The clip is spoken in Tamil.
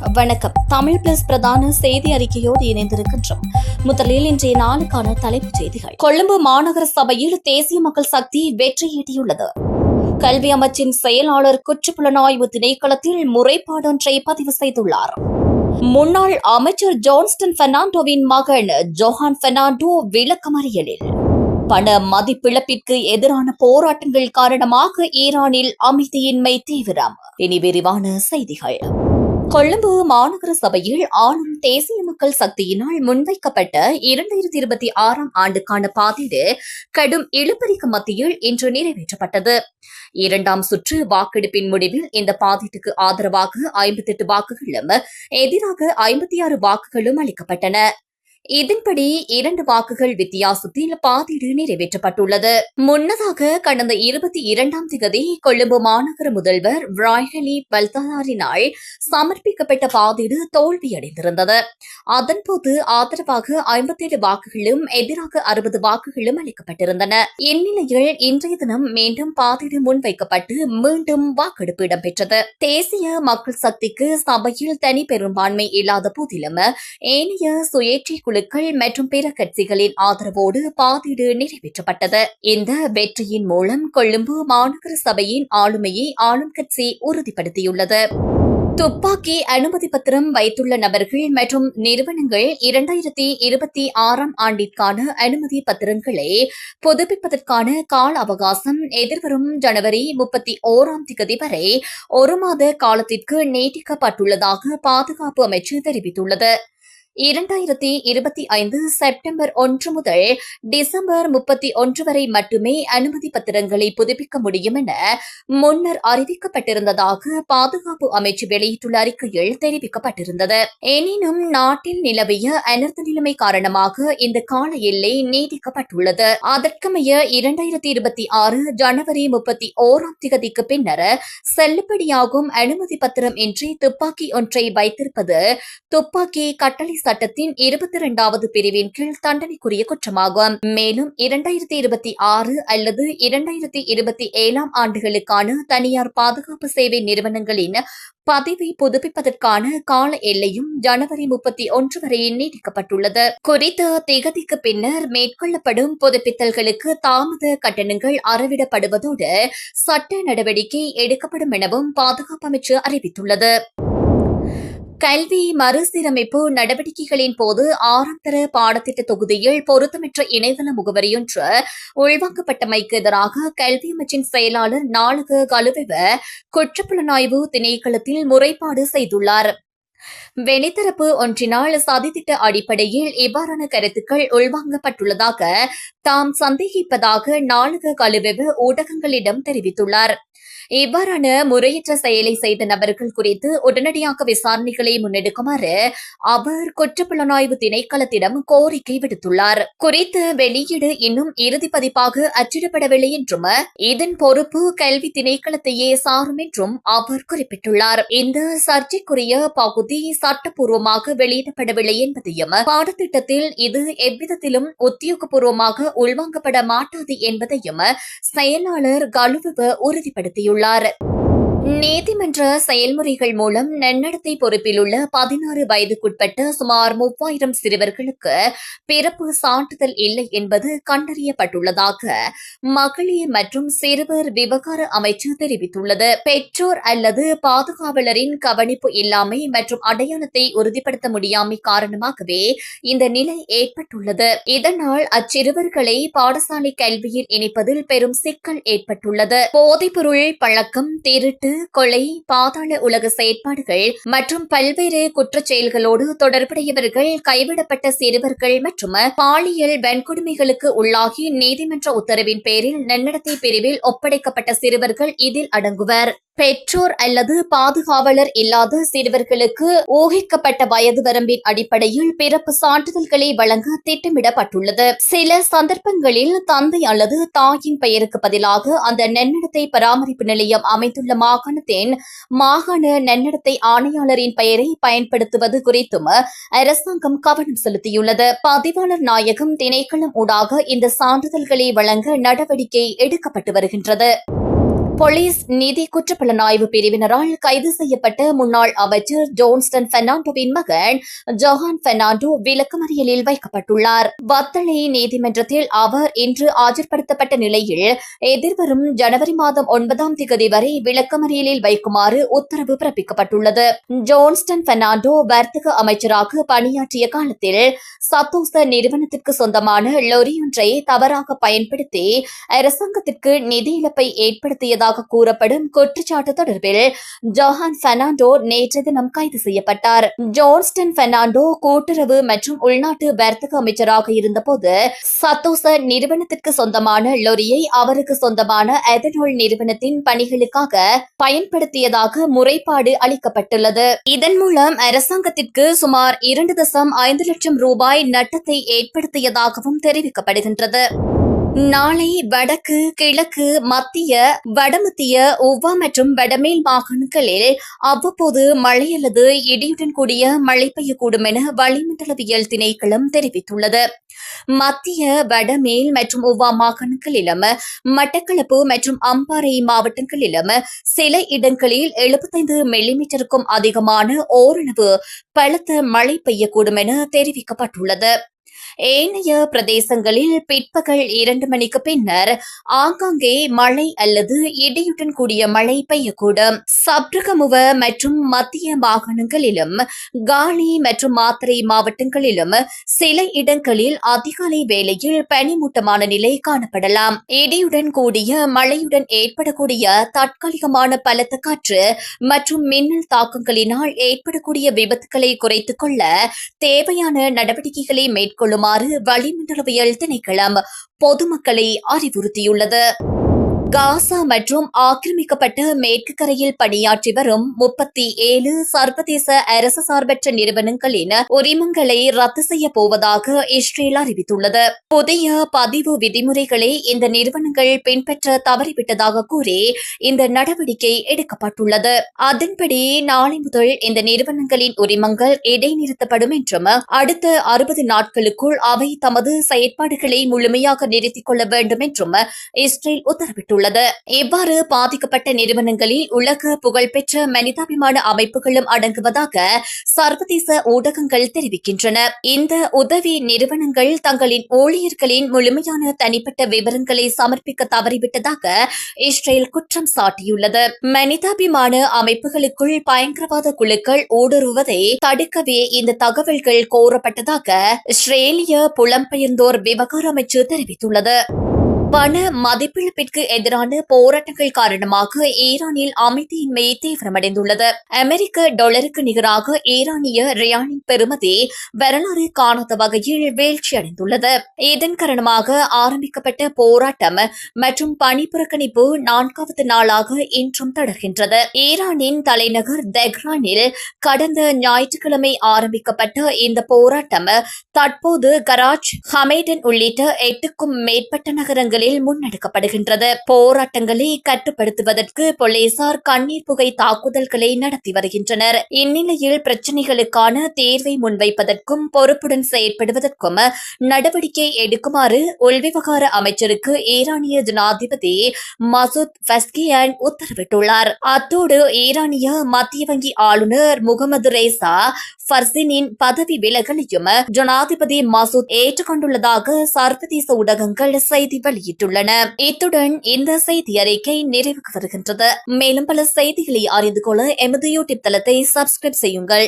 வணக்கம். தமிழ் பிளஸ் பிரதான செய்தி அறிக்கையோடு இணைந்திருக்கின்றோம். முதலில் இன்றைய நாளுக்கான தலைப்புச் செய்திகள். கொழும்பு மாநகர சபையில் தேசிய மக்கள் சக்தி வெற்றியீட்டியுள்ளது. கல்வி அமைச்சின் செயலாளர் குற்றப்புலனாய்வு திணைக்களத்தில் முறைப்பாடொன்றை பதிவு செய்துள்ளார். முன்னாள் அமைச்சர் ஜான்ஸ்டன் பெர்னாண்டோவின் மகன் ஜோஹான் பெர்னாண்டோ விளக்கமறியலில். பண மதிப்பிழப்பிற்கு எதிரான போராட்டங்கள் காரணமாக ஈரானில் அமைதியின்மை தீவிரம். இனி விரிவான செய்திகள். கொழும்பு மாநகர சபையில் ஆளும் தேசிய மக்கள் சக்தியினால் முன்வைக்கப்பட்ட 2026 ஆண்டுக்கான பாதீடு கடும் இழுபறிக்கு மத்தியில் இன்று நிறைவேற்றப்பட்டது. இரண்டாம் சுற்று வாக்கெடுப்பின் முடிவில் இந்த பாதீட்டுக்கு ஆதரவாக 58 வாக்குகளும் எதிராக 56 வாக்குகளும் அளிக்கப்பட்டன. இதன்படி 2 வாக்குகள் வித்தியாசத்தில் பாதீடு நிறைவேற்றப்பட்டுள்ளது. முன்னதாக கடந்த 22ஆம் தேதி கொழும்பு மாநகர முதல்வர் ராய்ஹலி பல்தாரினால் சமர்ப்பிக்கப்பட்ட பாதீடு தோல்வியடைந்திருந்தது. அதன்போது ஆதரவாக 57 வாக்குகளும் எதிராக 60 வாக்குகளும் அளிக்கப்பட்டிருந்தன. இந்நிலையில் இன்றைய தினம் மீண்டும் பாதீடு முன்வைக்கப்பட்டு மீண்டும் வாக்கெடுப்பு இடம்பெற்றது. தேசிய மக்கள் சக்திக்கு சபையில் தனி பெரும்பான்மை இல்லாத போதிலும் ஏனைய சுயேட்சை குழுக்கள் மற்றும் பிற கட்சிகளின் ஆதரவோடு பாதீடு நிறைவேற்றப்பட்டது. இந்த வெற்றியின் மூலம் கொழும்பு மாநகர சபையின் ஆளுமையை ஆளும் கட்சி உறுதிப்படுத்தியுள்ளது. துப்பாக்கி அனுமதி பத்திரம் வைத்துள்ள நபர்கள் மற்றும் நிறுவனங்கள் 2026 ஆண்டிற்கான அனுமதி பத்திரங்களை புதுப்பிப்பதற்கான கால அவகாசம் எதிர்வரும் ஜனவரி 31ஆம் தேதி வரை 1 மாத காலத்திற்கு நீட்டிக்கப்பட்டுள்ளதாக பாதுகாப்பு அமைச்சு தெரிவித்துள்ளது. 2025 செப்டம்பர் 1 முதல் டிசம்பர் 31 வரை மட்டுமே அனுமதி பத்திரங்களை புதுப்பிக்க முடியும் என முன்னர் அறிவிக்கப்பட்டிருந்ததாக பாதுகாப்பு அமைச்சு வெளியிட்டுள்ள அறிக்கையில் தெரிவிக்கப்பட்டிருந்தது. எனினும் நாட்டில் நிலவிய அனர்த்த நிலைமை காரணமாக இந்த கால எல்லை நீட்டிக்கப்பட்டுள்ளது. அதற்கமைய 2026 ஜனவரி 31ஆம் தேதிக்கு பின்னர் செல்லுபடியாகும் அனுமதி பத்திரம் இன்றி துப்பாக்கி ஒன்றை வைத்திருப்பது துப்பாக்கி கட்டளை சட்டத்தின் 22வது பிரிவின் கீழ் தண்டனைக்குரிய குற்றமாகும். மேலும் 2026 அல்லது 2027 ஆண்டுகளுக்கான தனியார் பாதுகாப்பு சேவை நிறுவனங்களின் பதிவை புதுப்பிப்பதற்கான கால எல்லையும் ஜனவரி 31 வரை நீட்டிக்கப்பட்டுள்ளது. குறித்த திகதிக்கு பின்னர் மேற்கொள்ளப்படும் புதுப்பித்தல்களுக்கு தாமத கட்டணங்கள் அறவிடப்படுவதோடு சட்ட நடவடிக்கை எடுக்கப்படும் எனவும் பாதுகாப்பு அமைச்சு அறிவித்துள்ளது. கல்வி மறுசீரமைப்பு நடவடிக்கைகளின் போது 6ஆம் தர பாடத்திட்ட தொகுதியில் பொருத்தமற்ற இணையதள முகவரியொன்று உள்வாங்கப்பட்டமைக்கு எதிராக கல்வி அமைச்சின் செயலாளர் நாளக கலுவெவ குற்றப்புலனாய்வு திணைக்களத்தில் முறைப்பாடு செய்துள்ளார். வெளித்தரப்பு ஒன்றினால் சதித்திட்ட அடிப்படையில் இவ்வாறான கருத்துக்கள் உள்வாங்கப்பட்டுள்ளதாக தாம் சந்தேகிப்பதாக நாளக கலுவெவ ஊடகங்களிடம் தெரிவித்துள்ளார். இவ்வாறான முறையற்ற செயலை செய்த நபர்கள் குறித்து உடனடியாக விசாரணைகளை முன்னெடுக்குமாறு அவர் குற்றப்புலனாய்வு திணைக்களத்திடம் கோரிக்கை விடுத்துள்ளார். குறித்த வெளியீடு இன்னும் இறுதி பதிப்பாக அச்சிடப்படவில்லை என்றும் இதன் பொறுப்பு கல்வி திணைக்களத்தையே சாரும் என்றும் அவர் குறிப்பிட்டுள்ளார். இந்த சர்ச்சைக்குரிய பகுதி சட்டப்பூர்வமாக வெளியிடப்படவில்லை என்பதையும் பாடத்திட்டத்தில் இது எவ்விதத்திலும் உத்தியோகபூர்வமாக உள்வாங்கப்பட மாட்டாது என்பதையும் செயலாளர் கலுவெவ உறுதிப்படுத்தியுள்ளார். நீதிமன்ற செயல்முறைகள் மூலம் நன்னடத்தை பொறுப்பில் உள்ள 16 வயதுக்குட்பட்ட சுமார் 3000 சிறுவர்களுக்கு பிறப்பு சான்றிதழ் இல்லை என்பது கண்டறியப்பட்டுள்ளதாக மகளிர் மற்றும் சிறுவர் விவகார அமைச்சு தெரிவித்துள்ளது. பெற்றோர் அல்லது பாதுகாவலரின் கவனிப்பு இல்லாமை மற்றும் அடையாளத்தை உறுதிப்படுத்த முடியாமை காரணமாகவே இந்த நிலை ஏற்பட்டுள்ளது. இதனால் அச்சிறுவர்களை பாடசாலை கல்வியில் இணைப்பதில் பெரும் சிக்கல் ஏற்பட்டுள்ளது. போதைப்பொருள் பழக்கம், திருட்டு, கொலை, பாதாள உலக செயற்பாடுகள் மற்றும் பல்வேறு குற்றச் செயல்களோடு தொடர்புடையவர்கள், கைவிடப்பட்ட சிறுவர்கள் மற்றும் பாலியல் வன்கொடுமைகளுக்கு உள்ளாகி நீதிமன்ற உத்தரவின் பேரில் நன்னடத்தை பிரிவில் ஒப்படைக்கப்பட்ட சிறுவர்கள் இதில் அடங்குவர். பெற்றோர் அல்லது பாதுகாவலர் இல்லாத சிறுவர்களுக்கு ஊகிக்கப்பட்ட வயது வரம்பின் அடிப்படையில் பிறப்பு சான்றிதழ்களை வழங்க திட்டமிடப்பட்டுள்ளது. சில சந்தர்ப்பங்களில் தந்தை அல்லது தாயின் பெயருக்கு பதிலாக அந்த நன்னடத்தை பராமரிப்பு நிலையம் அமைந்துள்ள மாகாணத்தின் மாகாண நன்னடத்தை ஆணையாளரின் பெயரை பயன்படுத்துவது குறித்தும் அரசாங்கம் கவனம் செலுத்தியுள்ளது. பதிவாளர் நாயகம் திணைக்களம் ஊடாக இந்த சான்றிதழ்களை வழங்க நடவடிக்கை எடுக்கப்பட்டு வருகின்றது. போலீஸ் நிதி குற்றப்புலனாய்வு பிரிவினரால் கைது செய்யப்பட்ட முன்னாள் அமைச்சர் ஜோன்ஸ்டன் பெர்னாண்டோவின் மகன் ஜொஹான் பெர்னாண்டோ விளக்கமறியலில் வைக்கப்பட்டுள்ளார். வத்தளை நீதிமன்றத்தில் அவர் இன்று ஆஜர்படுத்தப்பட்ட நிலையில் எதிர்வரும் ஜனவரி மாதம் 9ஆம் தேதி வரை விளக்கமறியலில் வைக்குமாறு உத்தரவு பிறப்பிக்கப்பட்டுள்ளது. ஜோன்ஸ்டன் பெர்னாண்டோ வர்த்தக அமைச்சராக பணியாற்றிய காலத்தில் சத்தோச நிறுவனத்திற்கு சொந்தமான லொரியொன்றை தவறாக பயன்படுத்தி அரசாங்கத்திற்கு நிதி இழப்பை ஏற்படுத்தியதாக கூறப்படும் குற்றச்சாட்டு தொடர்பில் ஜொஹான் பெர்னாண்டோ நேற்று தினம் கைது செய்யப்பட்டார். ஜோன்ஸ்டன் பெர்னாண்டோ கூட்டுறவு மற்றும் உள்நாட்டு வர்த்தக அமைச்சராக இருந்தபோது சத்தோச நிறுவனத்திற்கு சொந்தமான லொரியை அவருக்கு சொந்தமான எதனோல் நிறுவனத்தின் பணிகளுக்காக பயன்படுத்தியதாக முறைப்பாடு அளிக்கப்பட்டுள்ளது. இதன் மூலம் அரசாங்கத்திற்கு சுமார் 2.5 லட்சம் ரூபாய் நட்டத்தை ஏற்படுத்தியதாகவும் தெரிவிக்கப்படுகின்றது. நாளை வடக்கு, கிழக்கு, மத்திய, வடமத்திய, உவா மற்றும் வடமேல் மாகாணங்களில் அவ்வப்போது மழை அல்லது இடியுடன் கூடிய மழை பெய்யக்கூடும் என வளிமண்டலவியல் திணைக்களம் தெரிவித்துள்ளது. மத்திய, வடமேல் மற்றும் உவா மாகாணங்களிலும் மட்டக்களப்பு மற்றும் அம்பாறை மாவட்டங்களிலும் சில இடங்களில் 75 மில்லிமீட்டருக்கும் அதிகமான ஓரளவு பலத்த மழை பெய்யக்கூடும் என தெரிவிக்கப்பட்டுள்ளது. ஏனைய பிரதேசங்களில் பிற்பகல் 2 மணிக்கு பின்னர் ஆங்காங்கே மழை அல்லது இடியுடன் கூடிய மழை பெய்யக்கூடும். சப்ரகமுவ மற்றும் மத்திய மாகாணங்களிலும் காலி மற்றும் மாத்தறை மாவட்டங்களிலும் சில இடங்களில் அதிகாலை வேளையில் பனிமூட்டமான நிலை காணப்படலாம். இடியுடன் கூடிய மழையுடன் ஏற்படக்கூடிய தற்காலிகமான பலத்த காற்று மற்றும் மின்னல் தாக்கங்களினால் ஏற்படக்கூடிய விபத்துக்களை குறைத்துக் கொள்ள தேவையான நடவடிக்கைகளை மேற்கொள்ளுமாறு வளிமண்டலவியல் திணைக்களம் பொதுமக்களை அறிவுறுத்தியுள்ளது. காசா மற்றும் ஆக்கிரமிக்கப்பட்ட மேற்கு கரையில் பணியாற்றி வரும் 37 சர்வதேச அரசு சார்பற்ற நிறுவனங்களின் உரிமங்களை ரத்து செய்ய போவதாக இஸ்ரேல் அறிவித்துள்ளது. புதிய பதிவு விதிமுறைகளை இந்த நிறுவனங்கள் பின்பற்ற தவறிவிட்டதாக கூறி இந்த நடவடிக்கை எடுக்கப்பட்டுள்ளது. அதன்படி நாளை முதல் இந்த நிறுவனங்களின் உரிமங்கள் இடைநிறுத்தப்படும் என்றும் அடுத்த 60 நாட்களுக்குள் அவை தமது செயற்பாடுகளை முழுமையாக நிறுத்திக் கொள்ள வேண்டும் என்றும் இஸ்ரேல் உத்தரவிட்டுள்ளது. இவ்வாறு பாதிக்கப்பட்ட நிறுவனங்களில் உலக புகழ்பெற்ற மனிதாபிமான அமைப்புகளும் அடங்குவதாக சர்வதேச ஊடகங்கள் தெரிவிக்கின்றன. இந்த உதவி நிறுவனங்கள் தங்களின் ஊழியர்களின் முழுமையான தனிப்பட்ட விவரங்களை சமர்ப்பிக்க தவறிவிட்டதாக இஸ்ரேல் குற்றம் சாட்டியுள்ளது. மனிதாபிமான அமைப்புகளுக்குள் பயங்கரவாத குழுக்கள் ஊடுருவதை தடுக்கவே இந்த தகவல்கள் கோரப்பட்டதாக இஸ்ரேலிய புலம்பெயர்ந்தோர் விவகார அமைச்சு தெரிவித்துள்ளது. பண மதிப்பிழப்பிற்கு எதிரான போராட்டங்கள் காரணமாக ஈரானில் அமைதியின்மை தீவிரமடைந்துள்ளது. அமெரிக்க டாலருக்கு நிகராக ஈரானிய ரியாலின் பெறுமதி வரலாறு காணாத வகையில் வீழ்ச்சியடைந்துள்ளது. இதன் காரணமாக ஆரம்பிக்கப்பட்ட போராட்டம் மற்றும் பணி புறக்கணிப்பு 4வது நாளாக இன்றும் தொடர்கின்றது. ஈரானின் தலைநகர் தெஹ்ரானில் கடந்த ஞாயிற்றுக்கிழமை ஆரம்பிக்கப்பட்ட இந்த போராட்டம் தற்போது கராச், ஹமேடன் உள்ளிட்ட 8க்கும் மேற்பட்ட நகரங்கள் முன்னெடுக்கப்படுகின்றது. போராட்டங்களை கட்டுப்படுத்துவதற்கு போலீசார் கண்ணீர் புகை தாக்குதல்களை நடத்தி வருகின்றனர். இந்நிலையில் பிரச்சினைகளுக்கான தீர்வை முன்வைப்பதற்கும் பொறுப்புடன் செயற்படுவதற்கும் நடவடிக்கை எடுக்குமாறு உள்விவகார அமைச்சருக்கு ஈரானிய ஜனாதிபதி மசூத் பெஸ்கியான் உத்தரவிட்டுள்ளார். அத்தோடு ஈரானிய மத்திய வங்கி ஆளுநர் முகமது ரேசா ஃபர்சினின் பதவி விலகலையும் ஜனாதிபதி மசூத் ஏற்றுக்கொண்டுள்ளதாக சர்வதேச ஊடகங்கள் செய்தி வெளியிட்டுள்ளன. இத்துடன் இந்த செய்தி அறிக்கை நிறைவுக்கு வருகின்றது. மேலும் பல செய்திகளை அறிந்து கொள்ள எமது யூடியூப் தளத்தை சப்ஸ்கிரைப் செய்யுங்கள்.